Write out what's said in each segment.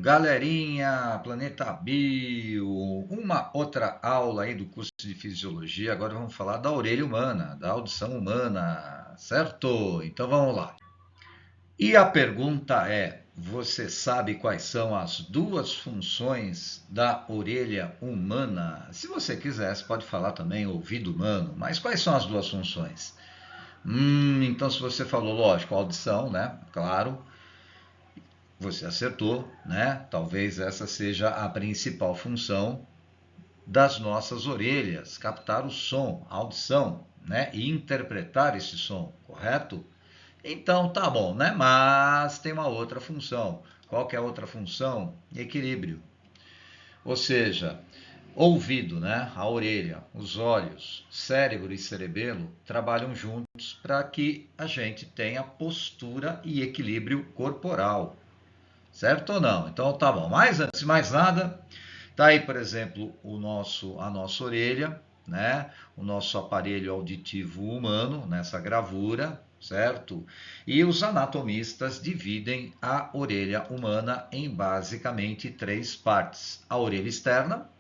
Galerinha, Planeta Bio, uma outra aula aí do curso de Fisiologia. Agora vamos falar da orelha humana, da audição humana, certo? Então vamos lá. E a pergunta é: você sabe quais são as duas funções da orelha humana? Se você quiser, você pode falar também ouvido humano, mas quais são as duas funções? Então se você falou, lógico, audição, né? Claro. Você acertou, né? Talvez essa seja a principal função das nossas orelhas, captar o som, a audição, né? E interpretar esse som, correto? Então tá bom, né? Mas tem uma outra função. Qual que é a outra função? Equilíbrio. Ou seja, ouvido, né? A orelha, os olhos, cérebro e cerebelo trabalham juntos para que a gente tenha postura e equilíbrio corporal. Certo ou não? Então tá bom. Mas antes de mais nada, tá aí, por exemplo, a nossa orelha, né? O nosso aparelho auditivo humano nessa gravura, certo? E os anatomistas dividem a orelha humana em basicamente três partes: a orelha externa,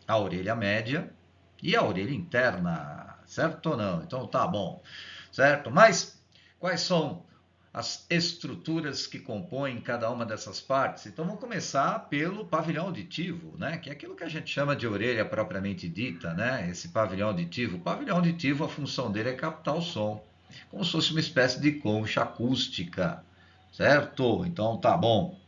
a orelha média e a orelha interna, certo ou não? Então tá bom, certo? Mas quais são as estruturas que compõem cada uma dessas partes? Então vamos começar pelo pavilhão auditivo, né? Que é aquilo que a gente chama de orelha propriamente dita, né? Esse pavilhão auditivo. O pavilhão auditivo, a função dele é captar o som, como se fosse uma espécie de concha acústica, certo? Então tá bom.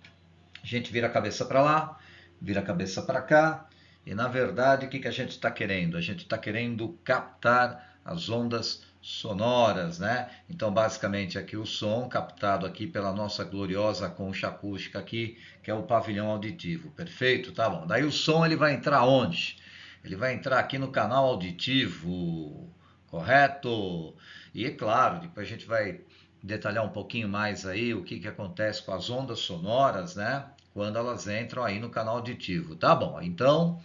A gente vira a cabeça para lá, vira a cabeça para cá, e na verdade o que a gente está querendo? A gente está querendo captar as ondas sonoras, né? Então basicamente aqui o som captado aqui pela nossa gloriosa concha acústica aqui, que é o pavilhão auditivo, perfeito? Tá bom. Daí o som ele vai entrar onde? Ele vai entrar aqui no canal auditivo, correto? E é claro, depois a gente vai detalhar um pouquinho mais aí o que acontece com as ondas sonoras, né? Quando elas entram aí no canal auditivo. Tá bom, então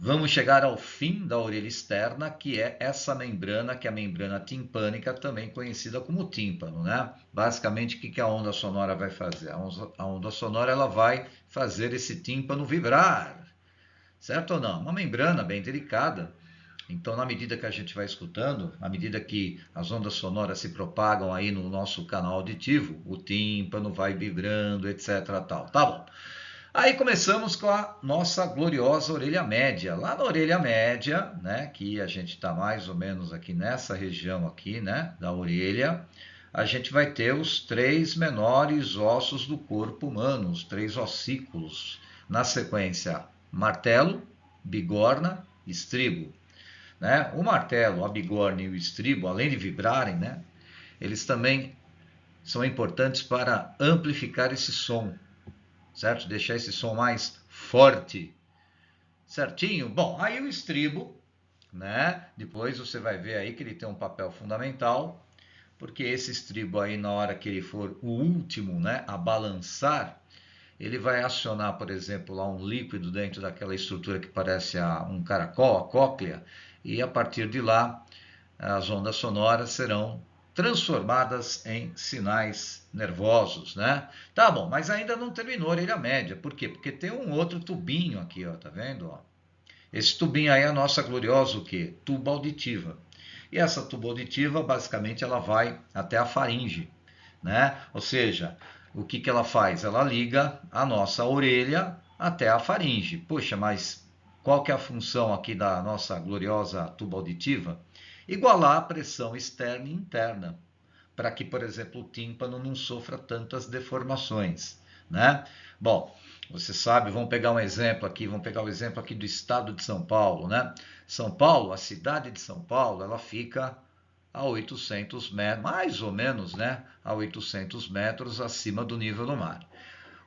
vamos chegar ao fim da orelha externa, que é essa membrana, que é a membrana timpânica, também conhecida como tímpano, né? Basicamente, o que a onda sonora vai fazer? A onda sonora ela vai fazer esse tímpano vibrar, certo ou não? Uma membrana bem delicada. Então, na medida que a gente vai escutando, à medida que as ondas sonoras se propagam aí no nosso canal auditivo, o tímpano vai vibrando, etc. Tal. Tá bom. Aí começamos com a nossa gloriosa orelha média. Lá na orelha média, né, que a gente está mais ou menos aqui nessa região aqui, né, da orelha, a gente vai ter os três menores ossos do corpo humano, os três ossículos. Na sequência, martelo, bigorna, estribo. Né? O martelo, a bigorna e o estribo, além de vibrarem, né, eles também são importantes para amplificar esse som, certo? Deixar esse som mais forte, certinho? Bom, aí o estribo, né? Depois você vai ver aí que ele tem um papel fundamental, porque esse estribo aí, na hora que ele for o último, né, a balançar, ele vai acionar, por exemplo, lá um líquido dentro daquela estrutura que parece um caracol, a cóclea, e a partir de lá as ondas sonoras serão transformadas em sinais nervosos, né? Tá bom, mas ainda não terminou a orelha média. Por quê? Porque tem um outro tubinho aqui, ó, tá vendo? Ó? Esse tubinho aí é a nossa gloriosa o quê? Tuba auditiva. E essa tuba auditiva, basicamente, ela vai até a faringe, né? Ou seja, o que ela faz? Ela liga a nossa orelha até a faringe. Poxa, mas qual que é a função aqui da nossa gloriosa tuba auditiva? Igualar a pressão externa e interna, para que, por exemplo, o tímpano não sofra tantas deformações, né? Bom, você sabe, vamos pegar o exemplo aqui do estado de São Paulo, né? São Paulo, a cidade de São Paulo, ela fica a 800 metros, mais ou menos, né? A 800 metros acima do nível do mar.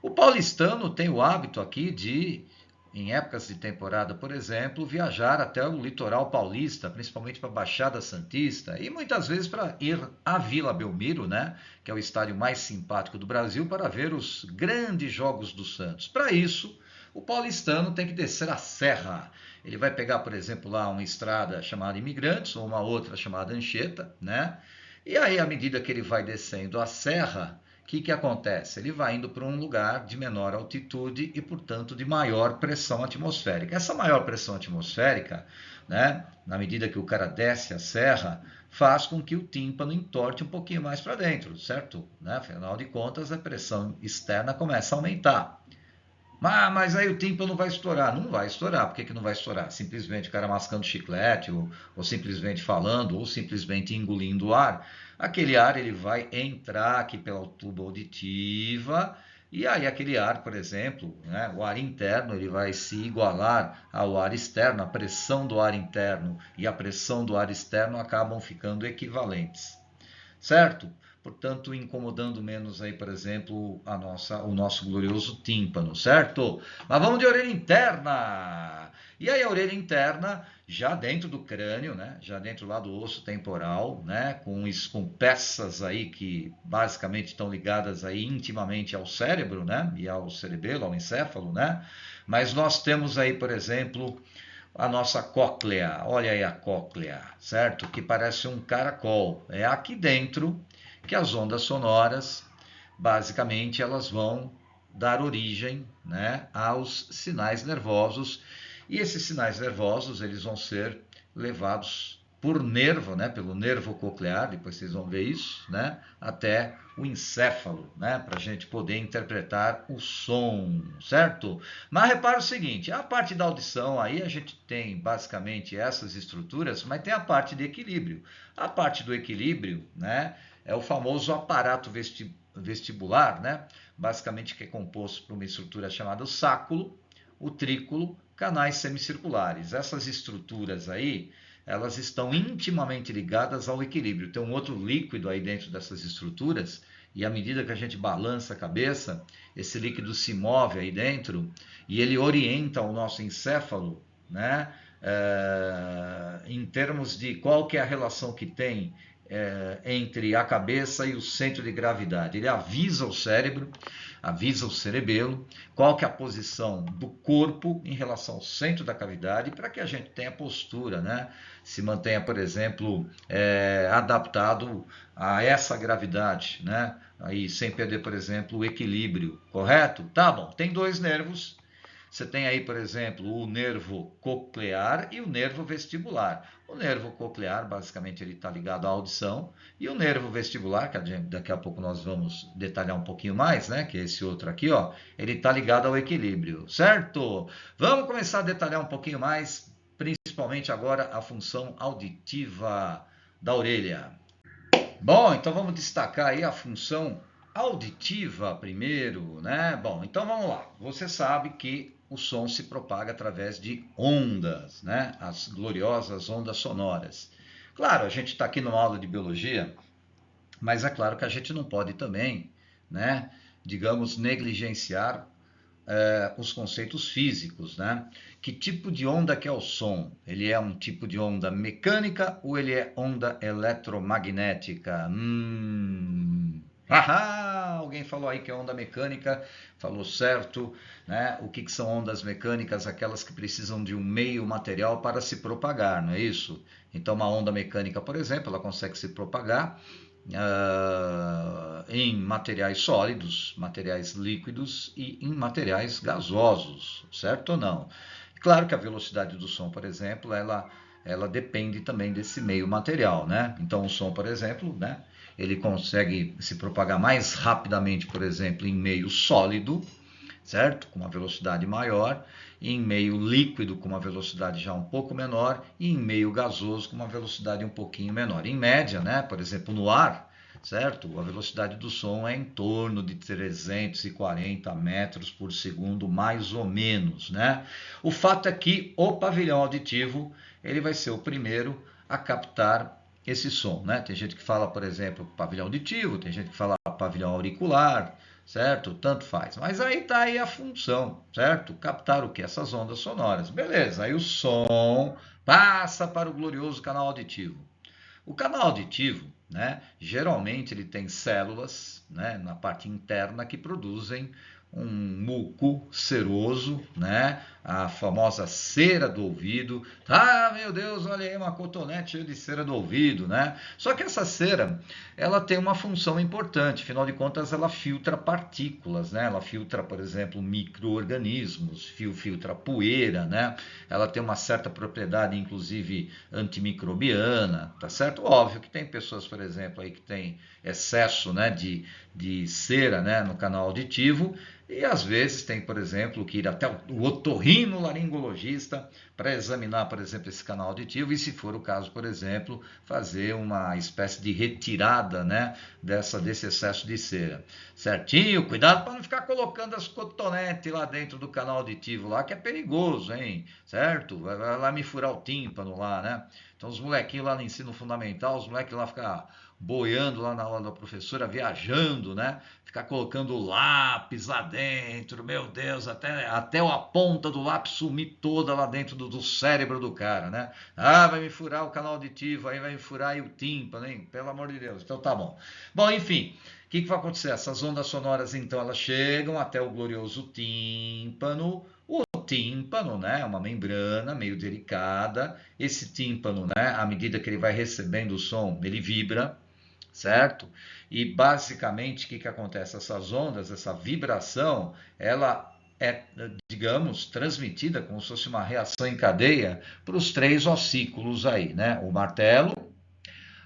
O paulistano tem o hábito aqui de, em épocas de temporada, por exemplo, viajar até o litoral paulista, principalmente para a Baixada Santista, e muitas vezes para ir à Vila Belmiro, né, que é o estádio mais simpático do Brasil, para ver os grandes jogos do Santos. Para isso, o paulistano tem que descer a serra. Ele vai pegar, por exemplo, lá uma estrada chamada Imigrantes, ou uma outra chamada Anchieta, né? E aí, à medida que ele vai descendo a serra, o que acontece? Ele vai indo para um lugar de menor altitude e, portanto, de maior pressão atmosférica. Essa maior pressão atmosférica, né, na medida que o cara desce a serra, faz com que o tímpano entorte um pouquinho mais para dentro, certo? Né? Afinal de contas, a pressão externa começa a aumentar. Mas aí o tímpano vai estourar. Não vai estourar. Por que não vai estourar? Simplesmente o cara mascando chiclete, ou simplesmente falando, ou simplesmente engolindo ar. Aquele ar ele vai entrar aqui pela tuba auditiva, e aí aquele ar, por exemplo, né, o ar interno ele vai se igualar ao ar externo, a pressão do ar interno e a pressão do ar externo acabam ficando equivalentes, certo? Portanto, incomodando menos aí, por exemplo, o nosso glorioso tímpano, certo? Mas vamos de orelha interna. E aí a orelha interna, já dentro do crânio, né? Já dentro lá do osso temporal, né? Com peças aí que basicamente estão ligadas aí intimamente ao cérebro, né? E ao cerebelo, ao encéfalo, né? Mas nós temos aí, por exemplo, a nossa cóclea. Olha aí a cóclea, certo? Que parece um caracol. É aqui dentro que as ondas sonoras, basicamente, elas vão dar origem, né, aos sinais nervosos. E esses sinais nervosos, eles vão ser levados por nervo, né, pelo nervo coclear, depois vocês vão ver isso, né, até o encéfalo, né, para a gente poder interpretar o som, certo? Mas repara o seguinte, a parte da audição aí a gente tem basicamente essas estruturas, mas tem a parte de equilíbrio. A parte do equilíbrio, né, é o famoso aparato vestibular, né, basicamente que é composto por uma estrutura chamada o sáculo, o trículo, canais semicirculares. Essas estruturas aí, elas estão intimamente ligadas ao equilíbrio. Tem um outro líquido aí dentro dessas estruturas, e à medida que a gente balança a cabeça, esse líquido se move aí dentro e ele orienta o nosso encéfalo, né? Em termos de qual que é a relação que tem entre a cabeça e o centro de gravidade. Ele avisa o cérebro, avisa o cerebelo, qual que é a posição do corpo em relação ao centro da cavidade, para que a gente tenha postura, né? Se mantenha, por exemplo, adaptado a essa gravidade, né? Aí, sem perder, por exemplo, o equilíbrio, correto? Tá bom, tem dois nervos. Você tem aí, por exemplo, o nervo coclear e o nervo vestibular. O nervo coclear, basicamente, ele está ligado à audição, e o nervo vestibular, que daqui a pouco nós vamos detalhar um pouquinho mais, né? Que é esse outro aqui, ó, ele está ligado ao equilíbrio, certo? Vamos começar a detalhar um pouquinho mais, principalmente agora a função auditiva da orelha. Bom, então vamos destacar aí a função auditiva primeiro, né? Bom, então vamos lá. Você sabe que o som se propaga através de ondas, né? As gloriosas ondas sonoras. Claro, a gente está aqui numa aula de biologia, mas é claro que a gente não pode também, né? Digamos, negligenciar os conceitos físicos, né? Que tipo de onda que é o som? Ele é um tipo de onda mecânica ou ele é onda eletromagnética? Alguém falou aí que é onda mecânica, falou certo, né? O que são ondas mecânicas? Aquelas que precisam de um meio material para se propagar, não é isso? Então, uma onda mecânica, por exemplo, ela consegue se propagar em materiais sólidos, materiais líquidos e em materiais gasosos, certo ou não? Claro que a velocidade do som, por exemplo, ela depende também desse meio material, né? Então o som, por exemplo, né, ele consegue se propagar mais rapidamente, por exemplo, em meio sólido, certo? Com uma velocidade maior, em meio líquido com uma velocidade já um pouco menor e em meio gasoso com uma velocidade um pouquinho menor. Em média, né? Por exemplo, no ar, certo? A velocidade do som é em torno de 340 metros por segundo, mais ou menos, né? O fato é que o pavilhão auditivo ele vai ser o primeiro a captar esse som, né? Tem gente que fala, por exemplo, pavilhão auditivo, tem gente que fala pavilhão auricular, certo? Tanto faz. Mas aí está aí a função, certo? Captar o que? Essas ondas sonoras. Beleza, aí o som passa para o glorioso canal auditivo. O canal auditivo, né, geralmente ele tem células, né, na parte interna que produzem um muco seroso, né? A famosa cera do ouvido. Ah, meu Deus, olha aí uma cotonete cheia de cera do ouvido, né? Só que essa cera, ela tem uma função importante, afinal de contas, ela filtra partículas, né? Ela filtra, por exemplo, micro-organismos, filtra poeira, né? Ela tem uma certa propriedade, inclusive, antimicrobiana, tá certo? Óbvio que tem pessoas, por exemplo, aí que tem excesso, né, de cera, né, no canal auditivo, e às vezes tem, por exemplo, que ir até o otorrinolaringologista para examinar, por exemplo, esse canal auditivo e, se for o caso, por exemplo, fazer uma espécie de retirada, né, desse excesso de cera. Certinho? Cuidado para não ficar colocando as cotonetes lá dentro do canal auditivo lá, que é perigoso, hein? Certo? Vai lá me furar o tímpano lá, né? Então os molequinhos lá no ensino fundamental, os moleques lá ficam boiando lá na aula da professora, viajando, né? Ficar colocando lápis lá dentro, meu Deus, até a ponta do lápis sumir toda lá dentro do cérebro do cara, né? Ah, vai me furar o canal auditivo, aí vai me furar aí o tímpano, hein? Pelo amor de Deus. Então tá bom. Bom, enfim, o que vai acontecer? Essas ondas sonoras, então, elas chegam até o glorioso tímpano. O tímpano, né, é uma membrana meio delicada. Esse tímpano, né, à medida que ele vai recebendo o som, ele vibra, certo? E basicamente o que acontece? Essas ondas, essa vibração, ela é, digamos, transmitida como se fosse uma reação em cadeia para os três ossículos aí, né? O martelo,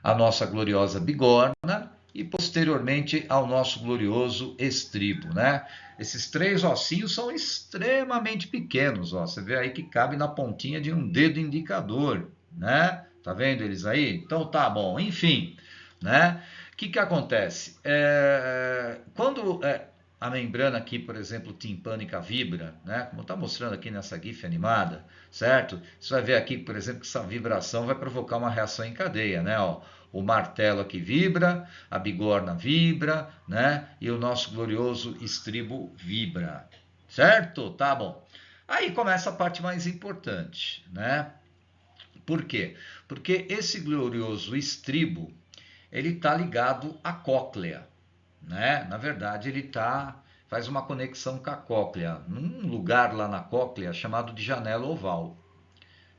a nossa gloriosa bigorna e posteriormente ao nosso glorioso estribo, né? Esses três ossinhos são extremamente pequenos, ó. Você vê aí que cabe na pontinha de um dedo indicador, né? Tá vendo eles aí? Então tá bom, enfim, né? O que acontece? Quando a membrana aqui, por exemplo, timpânica vibra, né? Como está mostrando aqui nessa GIF animada, certo? Você vai ver aqui, por exemplo, que essa vibração vai provocar uma reação em cadeia, né? Ó, o martelo aqui vibra, a bigorna vibra, né? E o nosso glorioso estribo vibra, certo? Tá bom. Aí começa a parte mais importante, né? Por quê? Porque esse glorioso estribo, ele está ligado à cóclea, né? Na verdade, faz uma conexão com a cóclea, num lugar lá na cóclea chamado de janela oval.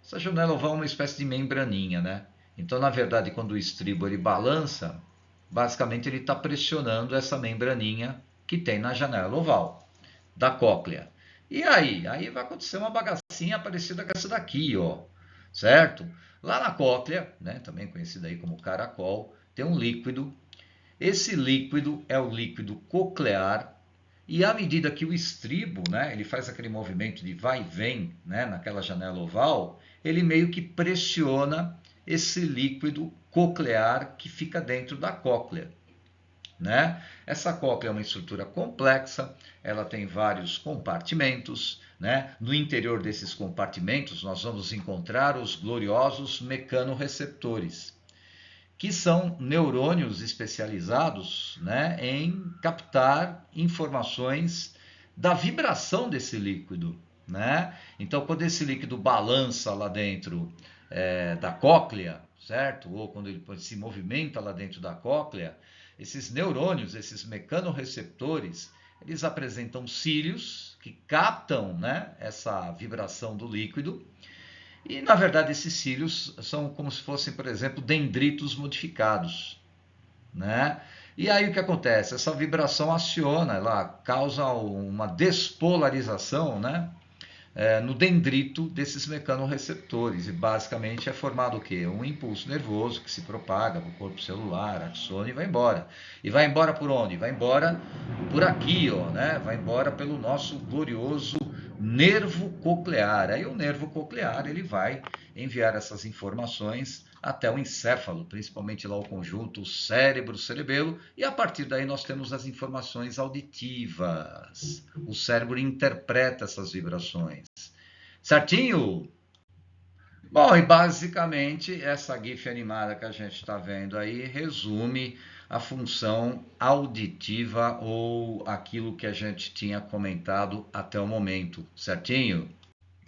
Essa janela oval é uma espécie de membraninha, né? Então, na verdade, quando o estribo ele balança, basicamente ele está pressionando essa membraninha que tem na janela oval da cóclea. E aí vai acontecer uma bagacinha parecida com essa daqui, ó, certo? Lá na cóclea, né, também conhecida aí como caracol, tem um líquido. Esse líquido é o líquido coclear. E à medida que o estribo, né, ele faz aquele movimento de vai e vem, né, naquela janela oval, ele meio que pressiona esse líquido coclear que fica dentro da cóclea, né? Essa cóclea é uma estrutura complexa, ela tem vários compartimentos, né? No interior desses compartimentos nós vamos encontrar os gloriosos mecanorreceptores, que são neurônios especializados, né, em captar informações da vibração desse líquido, né? Então, quando esse líquido balança lá dentro da cóclea, certo? Ou quando ele se movimenta lá dentro da cóclea, esses neurônios, esses mecanorreceptores, eles apresentam cílios que captam, né, essa vibração do líquido. E, na verdade, esses cílios são como se fossem, por exemplo, dendritos modificados, né? E aí o que acontece? Essa vibração aciona, ela causa uma despolarização, né? No dendrito desses mecanorreceptores. E basicamente é formado o quê? Um impulso nervoso que se propaga para o corpo celular, axônio e vai embora. E vai embora por onde? Vai embora por aqui, ó, né? Vai embora pelo nosso glorioso nervo coclear. Aí o nervo coclear ele vai enviar essas informações até o encéfalo, principalmente lá o conjunto cérebro-cerebelo, e a partir daí nós temos as informações auditivas. O cérebro interpreta essas vibrações. Certinho? Bom, e basicamente essa GIF animada que a gente está vendo aí resume a função auditiva ou aquilo que a gente tinha comentado até o momento, certinho?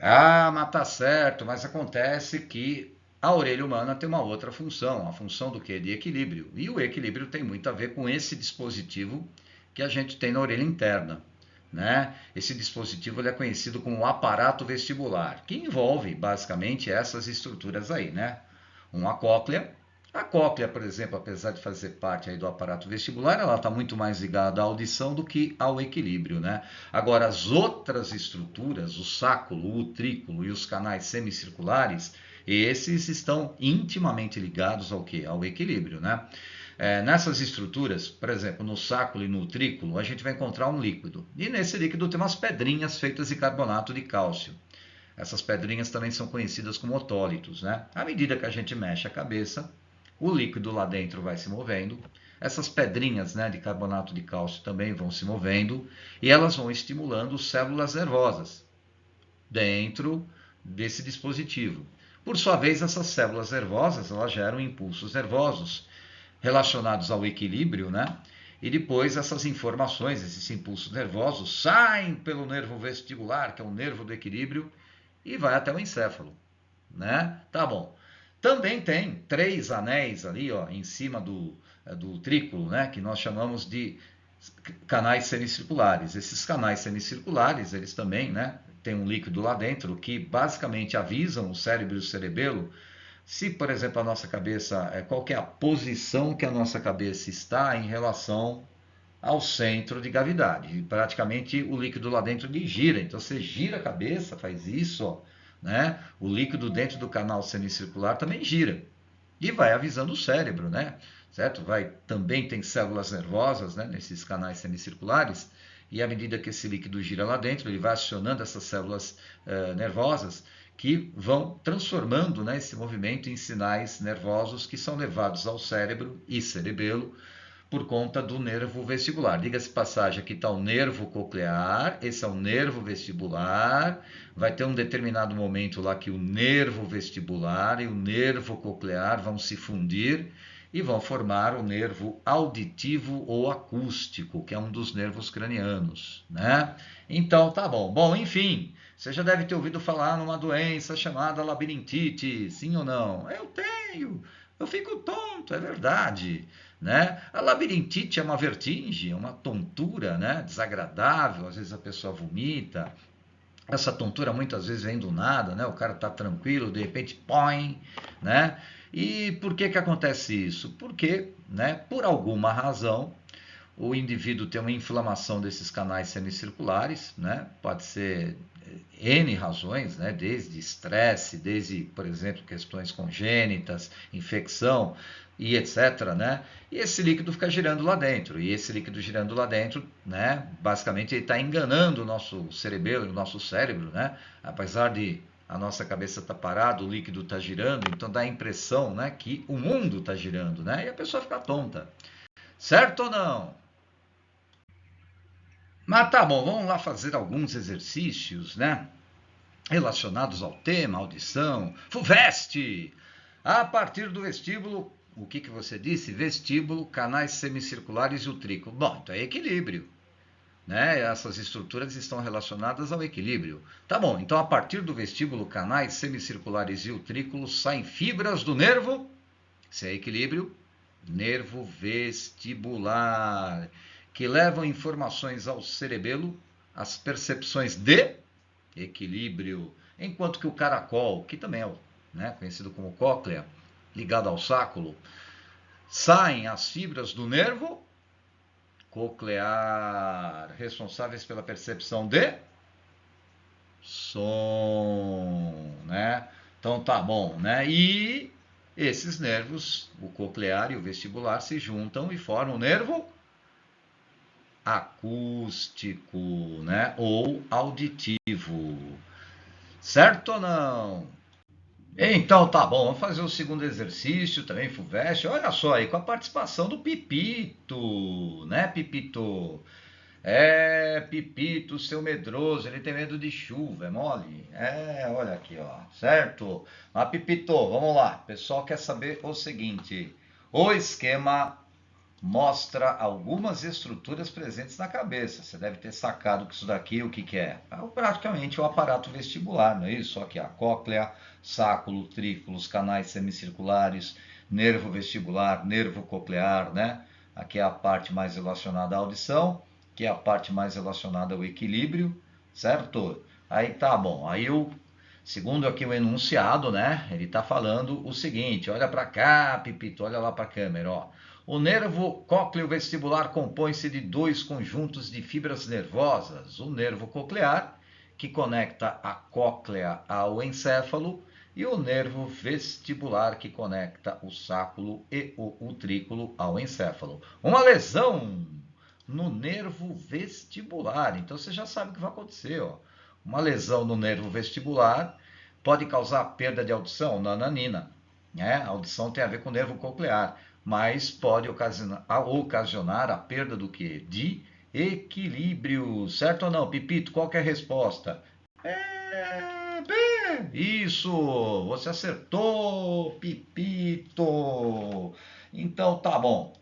Ah, mas tá certo, mas acontece que a orelha humana tem uma outra função, a função do quê? De equilíbrio. E o equilíbrio tem muito a ver com esse dispositivo que a gente tem na orelha interna, né? Esse dispositivo ele é conhecido como aparato vestibular, que envolve basicamente essas estruturas aí, né? A cóclea. A cóclea, por exemplo, apesar de fazer parte aí do aparato vestibular, ela está muito mais ligada à audição do que ao equilíbrio, né? Agora, as outras estruturas, o sáculo, o utrículo e os canais semicirculares, esses estão intimamente ligados ao quê? Ao equilíbrio, né? Nessas estruturas, por exemplo, no sáculo e no utrículo, a gente vai encontrar um líquido. E nesse líquido tem umas pedrinhas feitas de carbonato de cálcio. Essas pedrinhas também são conhecidas como otólitos, né? À medida que a gente mexe a cabeça, o líquido lá dentro vai se movendo. Essas pedrinhas, né, de carbonato de cálcio também vão se movendo e elas vão estimulando células nervosas dentro desse dispositivo. Por sua vez, essas células nervosas elas geram impulsos nervosos relacionados ao equilíbrio, né? E depois essas informações, esses impulsos nervosos, saem pelo nervo vestibular, que é o nervo do equilíbrio, e vai até o encéfalo, né? Tá bom. Também tem 3 anéis ali, ó, em cima do trículo, né? Que nós chamamos de canais semicirculares. Esses canais semicirculares, eles também, né? Tem um líquido lá dentro que basicamente avisam o cérebro e o cerebelo se, por exemplo, a nossa cabeça, qual que é a posição que a nossa cabeça está em relação ao centro de gravidade. E praticamente o líquido lá dentro ele gira. Então você gira a cabeça, faz isso, ó, né? O líquido dentro do canal semicircular também gira e vai avisando o cérebro, né? Certo? Também tem células nervosas, né, nesses canais semicirculares. E à medida que esse líquido gira lá dentro, ele vai acionando essas células nervosas que vão transformando, né, esse movimento em sinais nervosos que são levados ao cérebro e cerebelo por conta do nervo vestibular. Diga-se passagem, aqui está o nervo coclear, esse é o nervo vestibular, vai ter um determinado momento lá que o nervo vestibular e o nervo coclear vão se fundir e vão formar o nervo auditivo ou acústico, que é um dos nervos cranianos, né? Então, tá bom. Bom, enfim, você já deve ter ouvido falar numa doença chamada labirintite, sim ou não? Eu tenho, eu fico tonto, é verdade, né? A labirintite é uma vertigem, uma tontura, né? Desagradável, às vezes a pessoa vomita. Essa tontura muitas vezes vem do nada, né? O cara tá tranquilo, de repente, põe, né? E por que que acontece isso? Porque, né, por alguma razão, o indivíduo tem uma inflamação desses canais semicirculares, né? Pode ser N razões, né? Desde estresse, desde, por exemplo, questões congênitas, infecção e etc, né? E esse líquido fica girando lá dentro. E esse líquido girando lá dentro, né? Basicamente ele está enganando o nosso cerebelo, o nosso cérebro, né? Apesar de a nossa cabeça estar parada, o líquido está girando, então dá a impressão, né, que o mundo está girando, né? E a pessoa fica tonta. Certo ou não? Mas tá bom, vamos lá fazer alguns exercícios, né? Relacionados ao tema, audição. FUVEST! A partir do vestíbulo, o que você disse? Vestíbulo, canais semicirculares e utrículo. Bom, então é equilíbrio, né? Essas estruturas estão relacionadas ao equilíbrio. Tá bom, então a partir do vestíbulo, canais semicirculares e utrículos saem fibras do nervo, se é equilíbrio, nervo vestibular, que levam informações ao cerebelo, as percepções de equilíbrio, enquanto que o caracol, que também é, né, conhecido como cóclea, ligado ao sáculo, saem as fibras do nervo coclear, responsáveis pela percepção de som, né? Então tá bom, né? E esses nervos, o coclear e o vestibular, se juntam e formam o nervo acústico, né? Ou auditivo. Certo ou não? Então tá bom, vamos fazer o segundo exercício também, FUVEST. Olha só aí, com a participação do Pipito, né, Pipito? Pipito, seu medroso, ele tem medo de chuva, é mole? Olha aqui, ó, certo? Mas Pipito, vamos lá. O pessoal quer saber o seguinte: o esquema mostra algumas estruturas presentes na cabeça. Você deve ter sacado que isso daqui, o que que é? É praticamente o aparato vestibular, não é isso? Só que a cóclea, sáculo, trículos, canais semicirculares, nervo vestibular, nervo coclear, né? Aqui é a parte mais relacionada à audição, que é a parte mais relacionada ao equilíbrio, certo? Aí tá bom, segundo aqui o enunciado, né, ele está falando o seguinte, olha para cá, Pipito, olha lá para a câmera, ó. O nervo cócleo-vestibular compõe-se de dois conjuntos de fibras nervosas, o nervo coclear, que conecta a cóclea ao encéfalo, e o nervo vestibular, que conecta o sáculo e o utrículo ao encéfalo. Uma lesão no nervo vestibular. Então você já sabe o que vai acontecer. Ó. Uma lesão no nervo vestibular pode causar perda de audição, nananina. Né? A audição tem a ver com o nervo coclear, mas pode ocasionar a perda do quê? De equilíbrio. Certo ou não, Pipito? Qual que é a resposta? Isso, você acertou, Pipito. Então tá bom.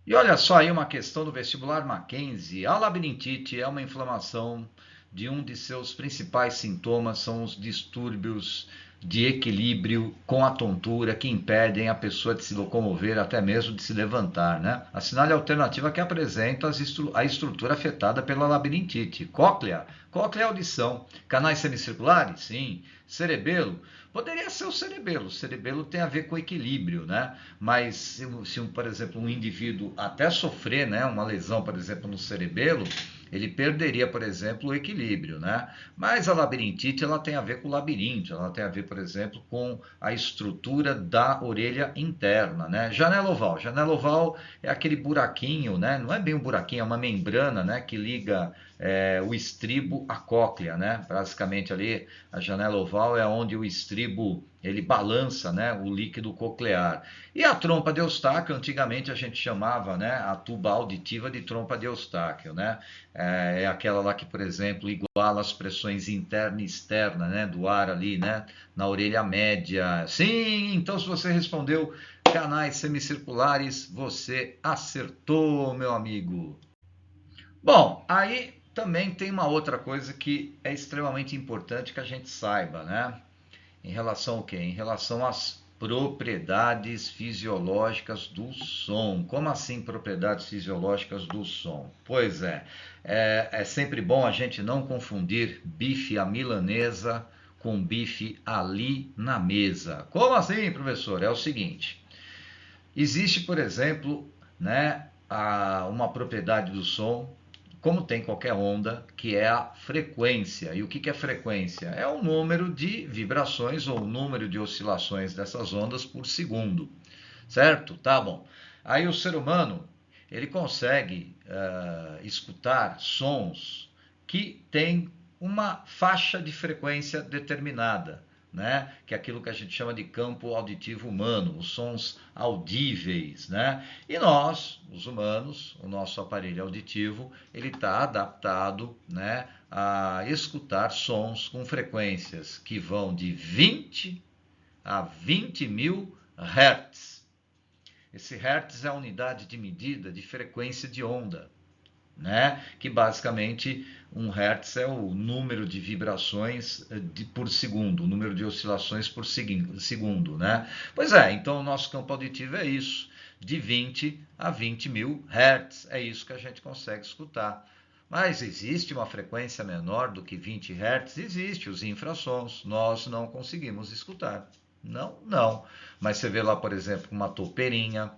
E olha só aí uma questão do vestibular Mackenzie. A labirintite é uma inflamação de um de seus principais sintomas, são os distúrbios de equilíbrio com a tontura que impedem a pessoa de se locomover, até mesmo de se levantar, né? Assinale a alternativa que apresenta a estrutura afetada pela labirintite. Cóclea, cóclea é audição. Canais semicirculares? Sim. Cerebelo? Poderia ser o cerebelo. O cerebelo tem a ver com equilíbrio, né? Mas se por exemplo, um indivíduo até sofrer, né, uma lesão, por exemplo, no cerebelo, ele perderia, por exemplo, o equilíbrio, né? Mas a labirintite, ela tem a ver com o labirinto, ela tem a ver, por exemplo, com a estrutura da orelha interna, né? Janela oval é aquele buraquinho, né? Não é bem um buraquinho, é uma membrana, né, que liga o estribo à cóclea, né? Basicamente ali, a janela oval é onde o estribo ele balança, né, o líquido coclear. E a trompa de Eustáquio, antigamente a gente chamava, né, a tuba auditiva de trompa de Eustáquio, né? É aquela lá que, por exemplo, iguala as pressões interna e externa, né, do ar ali, né, na orelha média. Sim, então se você respondeu canais semicirculares, você acertou, meu amigo. Bom, aí também tem uma outra coisa que é extremamente importante que a gente saiba, né? Em relação ao quê? Em relação às propriedades fisiológicas do som. Como assim propriedades fisiológicas do som? Pois é sempre bom a gente não confundir bife à milanesa com bife ali na mesa. Como assim, professor? É o seguinte, existe, por exemplo, né, uma propriedade do som, como tem qualquer onda, que é a frequência. E o que é frequência? É o número de vibrações ou o número de oscilações dessas ondas por segundo. Certo? Tá bom. Aí o ser humano, ele consegue escutar sons que têm uma faixa de frequência determinada, né? Que é aquilo que a gente chama de campo auditivo humano, os sons audíveis, né? E nós, os humanos, o nosso aparelho auditivo, ele está adaptado, né, a escutar sons com frequências que vão de 20 a 20 mil Hertz. Esse Hertz é a unidade de medida de frequência de onda, né? Que basicamente 1 Hz é o número de vibrações por segundo, o número de oscilações por segundo, né? Pois é, então o nosso campo auditivo é isso, de 20 a 20 mil Hz, é isso que a gente consegue escutar. Mas existe uma frequência menor do que 20 Hz? Existe, os infrassons, nós não conseguimos escutar. Não, não. Mas você vê lá, por exemplo, uma toupeirinha,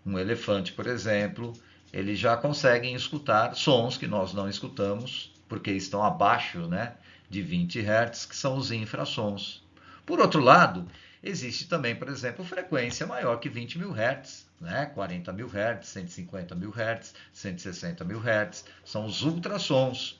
um elefante, por exemplo, eles já conseguem escutar sons que nós não escutamos, porque estão abaixo, né, de 20 Hz, que são os infrassons. Por outro lado, existe também, por exemplo, frequência maior que 20 mil Hz, né, 40 mil Hz, 150 mil Hz, 160 mil Hz, são os ultrassons.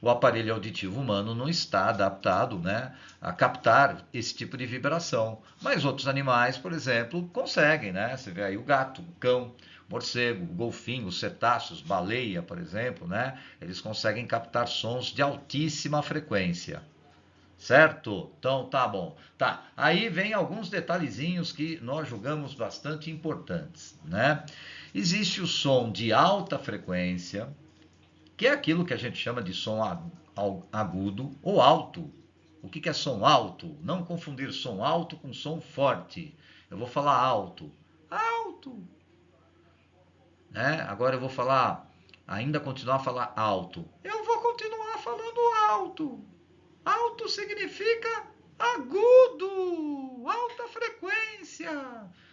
O aparelho auditivo humano não está adaptado, né, a captar esse tipo de vibração. Mas outros animais, por exemplo, conseguem, né? Você vê aí o gato, o cão, o morcego, o golfinho, os cetáceos, baleia, por exemplo, né? Eles conseguem captar sons de altíssima frequência. Certo? Então tá bom. Tá. Aí vem alguns detalhezinhos que nós julgamos bastante importantes, né? Existe o som de alta frequência, que é aquilo que a gente chama de som agudo ou alto. O que é som alto? Não confundir som alto com som forte. Eu vou falar alto. Alto. Né? Agora eu vou falar ainda continuar a falar alto? Eu vou continuar falando alto. Alto significa agudo, alta frequência,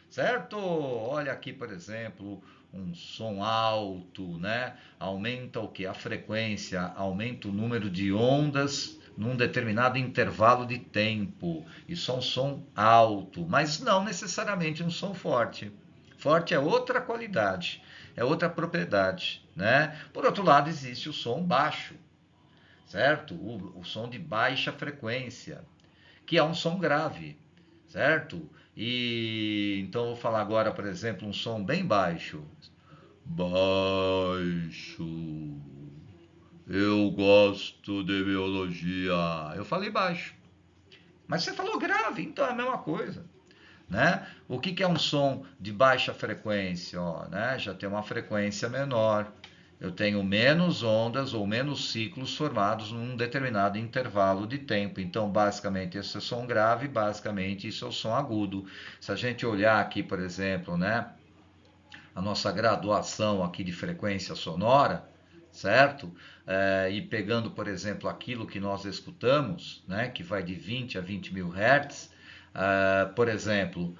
certo? Olha aqui, por exemplo, um som alto, né? Aumenta o que? A frequência, aumenta o número de ondas num determinado intervalo de tempo. Isso é um som alto, mas não necessariamente um som forte. Forte é outra qualidade, é outra propriedade, né? Por outro lado, existe o som baixo, certo? O som de baixa frequência, que é um som grave, certo? E então eu vou falar agora, por exemplo, um som bem baixo. Baixo. Eu gosto de biologia. Eu falei baixo. Mas você falou grave, então é a mesma coisa, né? O que é um som de baixa frequência? Ó, né? Já tem uma frequência menor. Eu tenho menos ondas ou menos ciclos formados num determinado intervalo de tempo. Então, basicamente, esse é o som grave, basicamente, isso é o som agudo. Se a gente olhar aqui, por exemplo, né, a nossa graduação aqui de frequência sonora, certo? E pegando, por exemplo, aquilo que nós escutamos, né, que vai de 20 a 20 mil hertz, por exemplo,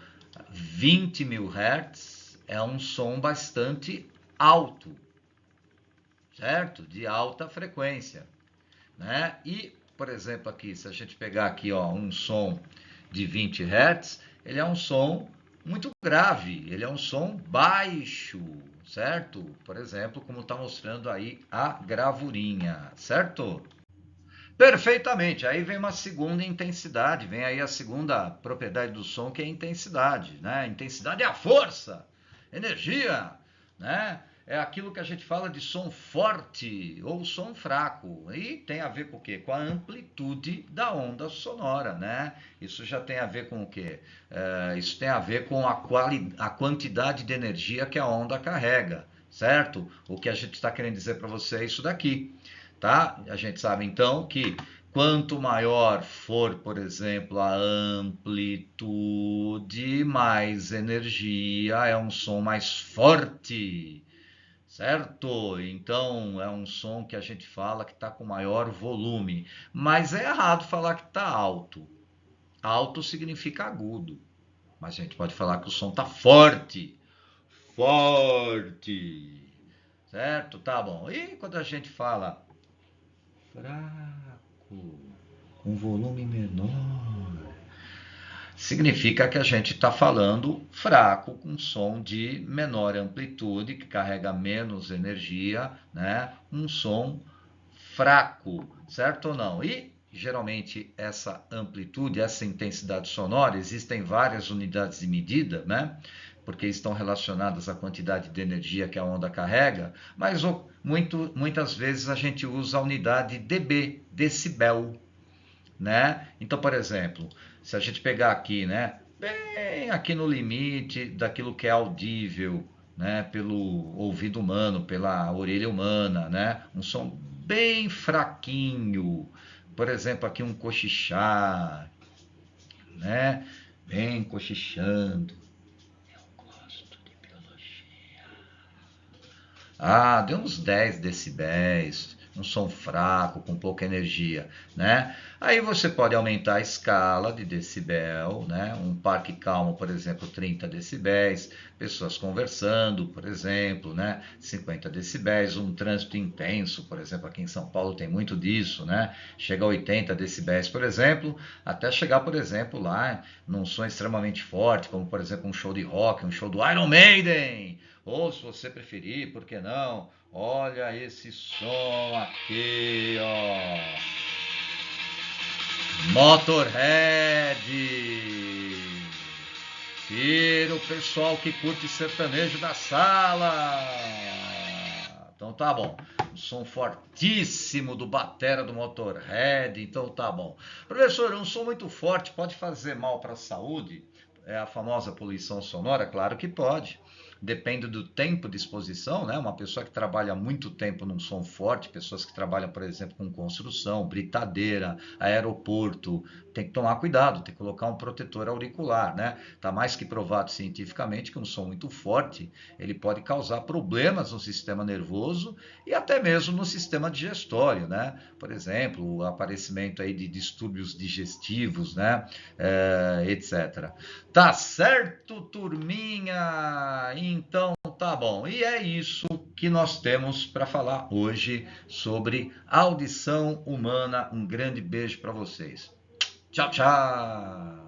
20 mil hertz é um som bastante alto, certo? De alta frequência, né? E, por exemplo, aqui, se a gente pegar aqui, ó, um som de 20 Hz, ele é um som muito grave, ele é um som baixo, certo? Por exemplo, como está mostrando aí a gravurinha, certo? Perfeitamente. Aí vem uma segunda intensidade, vem aí a segunda propriedade do som, que é a intensidade, né? Intensidade é a força, energia, né? É aquilo que a gente fala de som forte ou som fraco. E tem a ver com o quê? Com a amplitude da onda sonora, né? Isso já tem a ver com o quê? Isso tem a ver com a quantidade de energia que a onda carrega, certo? O que a gente está querendo dizer para você é isso daqui. Tá? A gente sabe então que quanto maior for, por exemplo, a amplitude, mais energia, é um som mais forte, certo? Então é um som que a gente fala que está com maior volume, mas é errado falar que está alto. Alto significa agudo, mas a gente pode falar que o som está forte, forte, certo? Tá bom. E quando a gente fala fraco, com volume menor, significa que a gente está falando fraco, com som de menor amplitude, que carrega menos energia, né? Um som fraco, certo ou não? E geralmente essa amplitude, essa intensidade sonora, existem várias unidades de medida, né? Porque estão relacionadas à quantidade de energia que a onda carrega, mas muitas vezes a gente usa a unidade dB, decibel, né? Então, por exemplo, se a gente pegar aqui, né, bem aqui no limite daquilo que é audível, né, pelo ouvido humano, pela orelha humana, né, um som bem fraquinho, por exemplo, aqui um cochichar, né, bem cochichando. Eu gosto de biologia. Ah, deu uns 10 decibéis, um som fraco, com pouca energia, né? Aí você pode aumentar a escala de decibel, né? Um parque calmo, por exemplo, 30 decibéis, pessoas conversando, por exemplo, né? 50 decibéis, um trânsito intenso, por exemplo, aqui em São Paulo tem muito disso, né? Chega a 80 decibéis, por exemplo, até chegar, por exemplo, lá num som extremamente forte, como, por exemplo, um show de rock, um show do Iron Maiden, ou se você preferir, por que não? Olha esse som aqui, ó. Motorhead. Tira o pessoal que curte sertanejo da sala. Então tá bom. Um som fortíssimo do batera do Motorhead. Então tá bom. Professor, um som muito forte pode fazer mal para a saúde? É a famosa poluição sonora? Claro que pode. depende do tempo de exposição, né? Uma pessoa que trabalha muito tempo num som forte, pessoas que trabalham, por exemplo, com construção, britadeira, aeroporto, tem que tomar cuidado, tem que colocar um protetor auricular, né? Tá mais que provado cientificamente que um som muito forte, ele pode causar problemas no sistema nervoso e até mesmo no sistema digestório, né? Por exemplo, o aparecimento aí de distúrbios digestivos, né? Etc. Tá certo, turminha? Então tá bom. E é isso que nós temos para falar hoje sobre audição humana. Um grande beijo para vocês. Tchau, tchau.